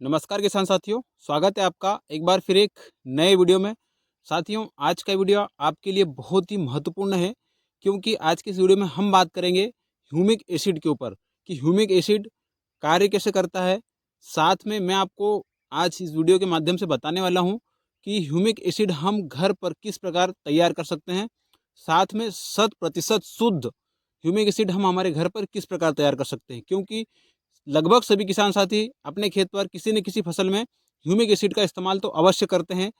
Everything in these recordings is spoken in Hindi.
नमस्कार किसान साथियों, स्वागत है आपका एक बार फिर एक नए वीडियो में। साथियों, आज का वीडियो आपके लिए बहुत ही महत्वपूर्ण है क्योंकि आज की इस वीडियो में हम बात करेंगे ह्यूमिक एसिड के ऊपर कि ह्यूमिक एसिड कार्य कैसे करता है। साथ में मैं आपको आज इस वीडियो के माध्यम से बताने वाला हूं कि ह्यूमिक एसिड हम घर पर किस प्रकार तैयार कर सकते हैं। साथ में 100% शुद्ध ह्यूमिक एसिड हम हमारे घर पर किस प्रकार तैयार कर सकते हैं, क्योंकि लगभग सभी किसान साथी अपने खेत पर किसी न किसी फसल में ह्यूमिक एसिड का इस्तेमाल तो अवश्य करते हैं।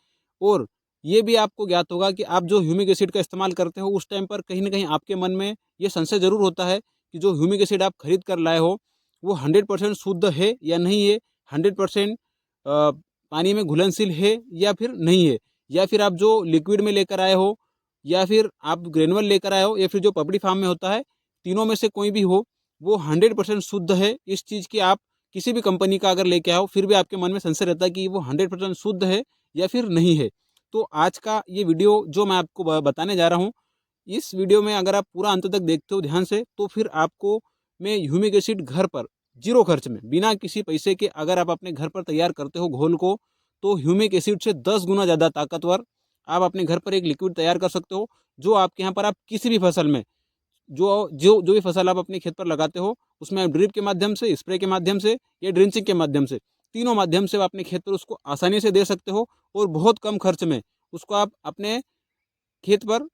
और ये भी आपको ज्ञात होगा कि आप जो ह्यूमिक एसिड का इस्तेमाल करते हो उस टाइम पर कहीं ना कहीं आपके मन में ये संशय जरूर होता है कि जो ह्यूमिक एसिड आप खरीद कर लाए हो वो 100% शुद्ध है या नहीं है, 100% पानी में घुलनशील है या फिर नहीं है, या फिर आप जो लिक्विड में लेकर आए हो या फिर आप ग्रेनुअल लेकर आए हो या फिर जो पपड़ी फार्म में होता है, तीनों में से कोई भी हो वो 100% शुद्ध है। इस चीज़ की आप किसी भी कंपनी का अगर लेके आओ फिर भी आपके मन में संशय रहता है कि वो 100% शुद्ध है या फिर नहीं है। तो आज का ये वीडियो जो मैं आपको बताने जा रहा हूँ, इस वीडियो में अगर आप पूरा अंत तक देखते हो ध्यान से तो फिर आपको मैं ह्यूमिक एसिड घर पर जीरो खर्च में बिना किसी पैसे के अगर आप अपने घर पर तैयार करते हो घोल को, तो ह्यूमिक एसिड से 10 गुना ज़्यादा ताकतवर आप अपने घर पर एक लिक्विड तैयार कर सकते हो, जो आपके यहाँ पर आप किसी भी फसल में जो जो जो भी फसल आप अपने खेत पर लगाते हो उसमें आप ड्रिप के माध्यम से, स्प्रे के माध्यम से या ड्रिंचिंग के माध्यम से, तीनों माध्यम से आप अपने खेत पर उसको आसानी से दे सकते हो और बहुत कम खर्च में उसको आप अपने खेत पर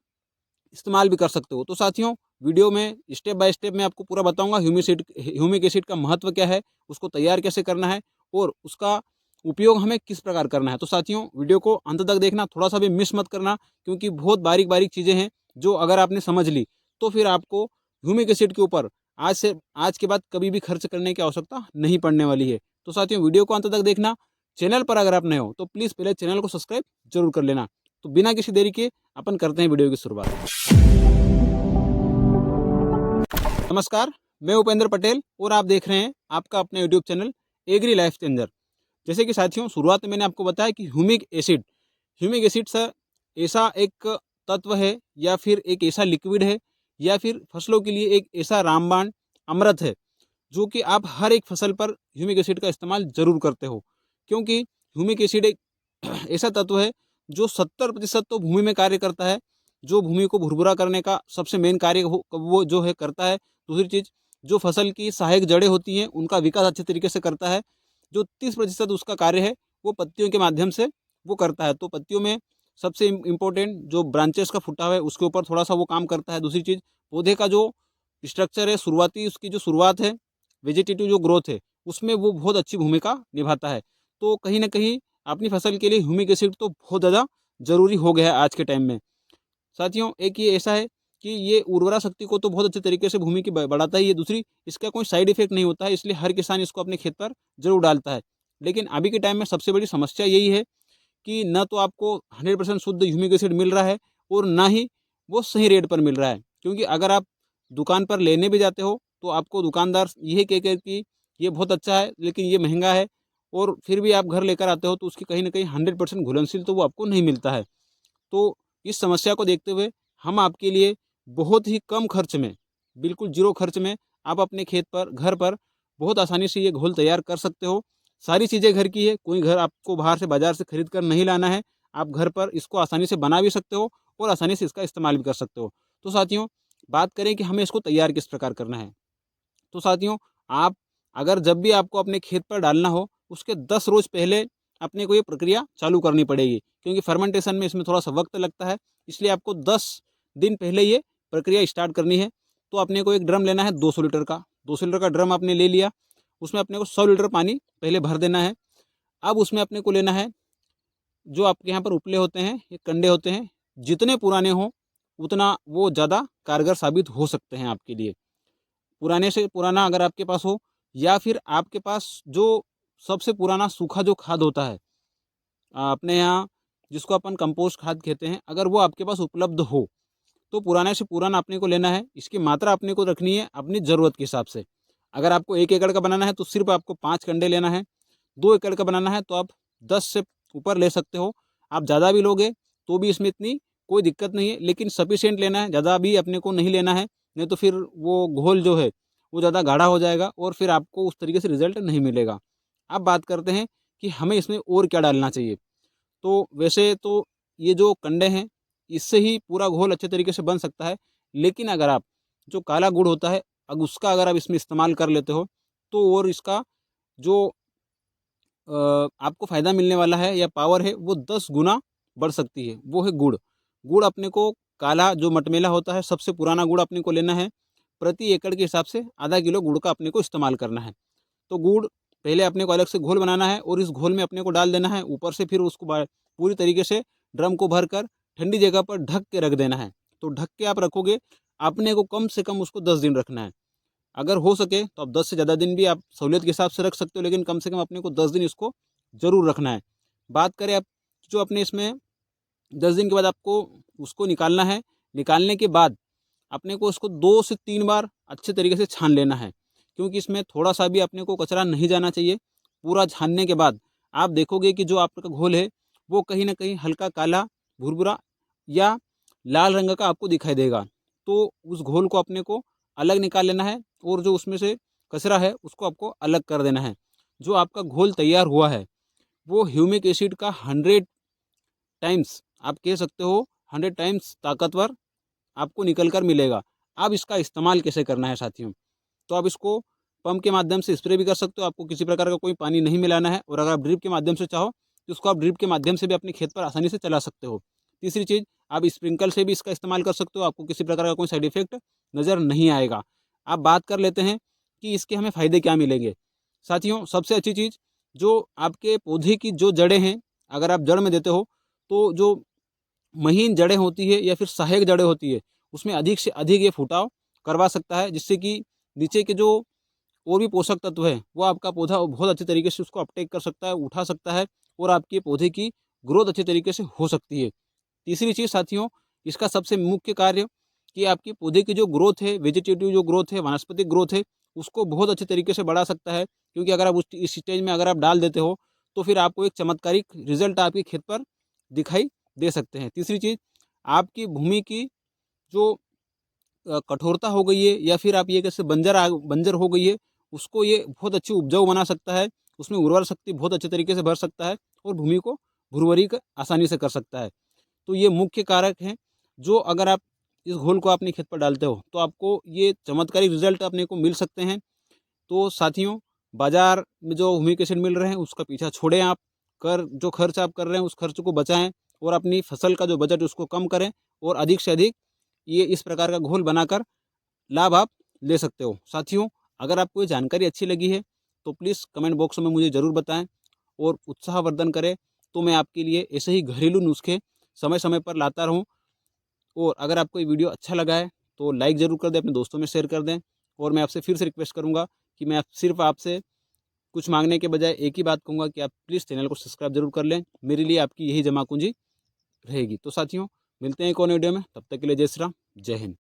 इस्तेमाल भी कर सकते हो। तो साथियों, वीडियो में स्टेप बाय स्टेप मैं आपको पूरा बताऊंगा ह्यूमिक एसिड का महत्व क्या है, उसको तैयार कैसे करना है और उसका उपयोग हमें किस प्रकार करना है। तो साथियों, वीडियो को अंत तक देखना, थोड़ा सा भी मिस मत करना, क्योंकि बहुत बारीक बारीक चीज़ें हैं जो अगर आपने समझ ली तो फिर आपको ह्यूमिक एसिड के ऊपर आज के बाद कभी भी खर्च करने की आवश्यकता नहीं पड़ने वाली है। तो साथियों, वीडियो को अंत तक देखना। चैनल पर अगर आप नए हो तो प्लीज़ पहले चैनल को सब्सक्राइब जरूर कर लेना। तो बिना किसी देरी के अपन करते हैं वीडियो की शुरुआत। नमस्कार, मैं उपेंद्र पटेल और आप देख रहे हैं आपका अपना YouTube channel agri life changer. जैसे कि साथियों, शुरुआत में मैंने आपको बताया कि ह्यूमिक एसिड सर ऐसा एक तत्व है या फिर एक ऐसा लिक्विड है या फिर फसलों के लिए एक ऐसा रामबाण अमृत है जो कि आप हर एक फसल पर ह्यूमिक एसिड का इस्तेमाल जरूर करते हो। क्योंकि ह्यूमिक एसिड एक ऐसा तत्व है जो 70% तो भूमि में कार्य करता है, जो भूमि को भुरभुरा करने का सबसे मेन कार्य वो जो है करता है। दूसरी चीज़, जो फसल की सहायक जड़ें होती हैं उनका विकास अच्छे तरीके से करता है। जो 30% उसका कार्य है वो पत्तियों के माध्यम से वो करता है। तो पत्तियों में सबसे इम्पोर्टेंट जो ब्रांचेस का फुटा हुआ है उसके ऊपर थोड़ा सा वो काम करता है। दूसरी चीज़, पौधे का जो स्ट्रक्चर है, शुरुआती उसकी जो शुरुआत है, वेजिटेटिव जो ग्रोथ है, उसमें वो बहुत अच्छी भूमिका निभाता है। तो कहीं ना कहीं अपनी फसल के लिए ह्यूमिक एसिड तो बहुत ज़्यादा ज़रूरी हो गया है आज के टाइम में। साथियों, एक ये ऐसा है कि ये उर्वरा शक्ति को तो बहुत अच्छे तरीके से भूमि की बढ़ाता ही है। दूसरी, इसका कोई साइड इफेक्ट नहीं होता है, इसलिए हर किसान इसको अपने खेत पर जरूर डालता है। लेकिन अभी के टाइम में सबसे बड़ी समस्या यही है कि न तो आपको 100% शुद्ध ह्यूमिक एसिड मिल रहा है और ना ही वो सही रेट पर मिल रहा है। क्योंकि अगर आप दुकान पर लेने भी जाते हो तो आपको दुकानदार यही कह कर कि ये बहुत अच्छा है लेकिन ये महंगा है, और फिर भी आप घर लेकर आते हो तो उसकी कहीं ना कहीं 100% घुलनशील तो वो आपको नहीं मिलता है। तो इस समस्या को देखते हुए हम आपके लिए बहुत ही कम खर्च में, बिल्कुल जीरो खर्च में आप अपने खेत पर, घर पर बहुत आसानी से ये घोल तैयार कर सकते हो। सारी चीज़ें घर की है, कोई घर आपको बाहर से बाजार से खरीद कर नहीं लाना है। आप घर पर इसको आसानी से बना भी सकते हो और आसानी से इसका इस्तेमाल भी कर सकते हो। तो साथियों, बात करें कि हमें इसको तैयार किस प्रकार करना है। तो साथियों, आप अगर जब भी आपको अपने खेत पर डालना हो उसके 10 रोज़ पहले अपने को ये प्रक्रिया चालू करनी पड़ेगी, क्योंकि फर्मेंटेशन में इसमें थोड़ा सा वक्त लगता है। इसलिए आपको 10 दिन पहले ये प्रक्रिया स्टार्ट करनी है। तो अपने को एक ड्रम लेना है 200 लीटर का। 200 लीटर का ड्रम आपने ले लिया, उसमें अपने को 100 लीटर पानी पहले भर देना है। अब उसमें अपने को लेना है जो आपके यहाँ पर उपले होते हैं, ये कंडे होते हैं, जितने पुराने हों उतना वो ज़्यादा कारगर साबित हो सकते हैं आपके लिए। पुराने से पुराना अगर आपके पास हो, या फिर आपके पास जो सबसे पुराना सूखा जो खाद होता है अपने यहाँ, जिसको अपन कंपोस्ट खाद कहते हैं, अगर वो आपके पास उपलब्ध हो तो पुराने से पुराना अपने को लेना है। इसकी मात्रा अपने को रखनी है अपनी ज़रूरत के हिसाब से। अगर आपको 1 एकड़ का बनाना है तो सिर्फ आपको 5 कंडे लेना है। 2 एकड़ का बनाना है तो आप 10 से ऊपर ले सकते हो। आप ज़्यादा भी लोगे तो भी इसमें इतनी कोई दिक्कत नहीं है, लेकिन सफिशिएंट लेना है, ज़्यादा भी अपने को नहीं लेना है। नहीं तो फिर वो घोल जो है वो ज़्यादा गाढ़ा हो जाएगा और फिर आपको उस तरीके से रिजल्ट नहीं मिलेगा। अब बात करते हैं कि हमें इसमें और क्या डालना चाहिए। तो वैसे तो ये जो कंडे हैं, इससे ही पूरा घोल अच्छे तरीके से बन सकता है। लेकिन अगर आप जो काला गुड़ होता है, उसका अगर आप इसमें इस्तेमाल कर लेते हो, तो और इसका जो आपको फ़ायदा मिलने वाला है या पावर है, वो 10 गुना बढ़ सकती है। वो है गुड़। गुड़ अपने को काला जो मटमैला होता है, सबसे पुराना गुड़ अपने को लेना है। प्रति एकड़ के हिसाब से आधा किलो गुड़ का अपने को इस्तेमाल करना है। तो गुड़ पहले अपने को अलग से घोल बनाना है और इस घोल में अपने को डाल देना है। ऊपर से फिर उसको पूरी तरीके से ड्रम को भरकर ठंडी जगह पर ढक के रख देना है। तो ढक के आप रखोगे, अपने को कम से कम उसको 10 दिन रखना है। अगर हो सके तो आप 10 से ज़्यादा दिन भी आप सहूलियत के हिसाब से रख सकते हो, लेकिन कम से कम अपने को 10 दिन इसको ज़रूर रखना है। बात करें आप जो अपने इसमें 10 दिन के बाद आपको उसको निकालना है। निकालने के बाद अपने को उसको 2 से 3 बार अच्छे तरीके से छान लेना है, क्योंकि इसमें थोड़ा-सा भी अपने को कचरा नहीं जाना चाहिए। पूरा छानने के बाद आप देखोगे कि जो आपका घोल है, वो कहीं न कहीं हल्का काला, भुरभुरा या लाल रंग का आपको दिखाई देगा। तो उस घोल को अपने को अलग निकाल लेना है और जो उसमें से कचरा है, उसको आपको अलग कर देना है। जो आपका घोल तैयार हुआ है, वो ह्यूमिक एसिड का 100 टाइम्स, आप कह सकते हो 100 टाइम्स ताकतवर आपको निकल कर मिलेगा। अब इसका इस्तेमाल कैसे करना है साथियों? तो आप इसको पंप के माध्यम से स्प्रे भी कर सकते हो, आपको किसी प्रकार का कोई पानी नहीं मिलाना है। और अगर आप ड्रिप के माध्यम से चाहो, तो इसको आप ड्रिप के माध्यम से भी अपने खेत पर आसानी से चला सकते हो। तीसरी चीज़, आप स्प्रिंकल से भी इसका इस्तेमाल कर सकते हो, आपको किसी प्रकार का कोई साइड इफ़ेक्ट नज़र नहीं आएगा। अब बात कर लेते हैं कि इसके हमें फ़ायदे क्या मिलेंगे। साथियों, सबसे अच्छी चीज़, जो आपके पौधे की जो जड़ें हैं, अगर आप जड़ में देते हो, तो जो महीन जड़ें होती है या फिर सहायक जड़ें होती है, उसमें अधिक से अधिक ये फुटाव करवा सकता है, जिससे कि नीचे के जो और भी पोषक तत्व है, वो आपका पौधा बहुत अच्छे तरीके से उसको अपटेक कर सकता है, उठा सकता है और आपके पौधे की ग्रोथ अच्छे तरीके से हो सकती है। तीसरी चीज़ साथियों, इसका सबसे मुख्य कार्य कि आपके पौधे की जो ग्रोथ है, वेजिटेटिव जो ग्रोथ है, वानस्पतिक ग्रोथ है, उसको बहुत अच्छे तरीके से बढ़ा सकता है। क्योंकि अगर आप इस स्टेज में अगर आप डाल देते हो, तो फिर आपको एक चमत्कारिक रिजल्ट आपके खेत पर दिखाई दे सकते हैं। तीसरी चीज़, आपकी भूमि की जो कठोरता हो गई है या फिर आप ये कैसे बंजर हो गई है, उसको ये बहुत अच्छी उपजाऊ बना सकता है। उसमें उर्वरा शक्ति बहुत अच्छे तरीके से भर सकता है और भूमि को भुरभरी आसानी से कर सकता है। तो ये मुख्य कारक हैं, जो अगर आप इस घोल को अपने खेत पर डालते हो, तो आपको ये चमत्कारी रिजल्ट अपने को मिल सकते हैं। तो साथियों, बाज़ार में जो ह्यूमिक एसिड मिल रहे हैं, उसका पीछा छोड़ें आप। जो खर्च आप कर रहे हैं, उस खर्च को बचाएँ और अपनी फसल का जो बजट है, उसको कम करें और अधिक से अधिक ये इस प्रकार का घोल बनाकर लाभ आप ले सकते हो। साथियों, अगर आपको ये जानकारी अच्छी लगी है, तो प्लीज़ कमेंट बॉक्स में मुझे ज़रूर बताएँ और उत्साहवर्धन करें, तो मैं आपके लिए ऐसे ही घरेलू नुस्खे समय-समय पर लाता रहूँ। और अगर आपको ये वीडियो अच्छा लगा है, तो लाइक ज़रूर कर दें, अपने दोस्तों में शेयर कर दें। और मैं आपसे फिर से रिक्वेस्ट करूँगा कि मैं सिर्फ़ आपसे कुछ माँगने के बजाय एक ही बात कहूँगा कि आप प्लीज़ चैनल को सब्सक्राइब ज़रूर कर लें। मेरे लिए आपकी यही जमा पूँजी रहेगी। तो साथियों, मिलते हैं एक और वीडियो में, तब तक के लिए जय श्री राम, जय हिंद।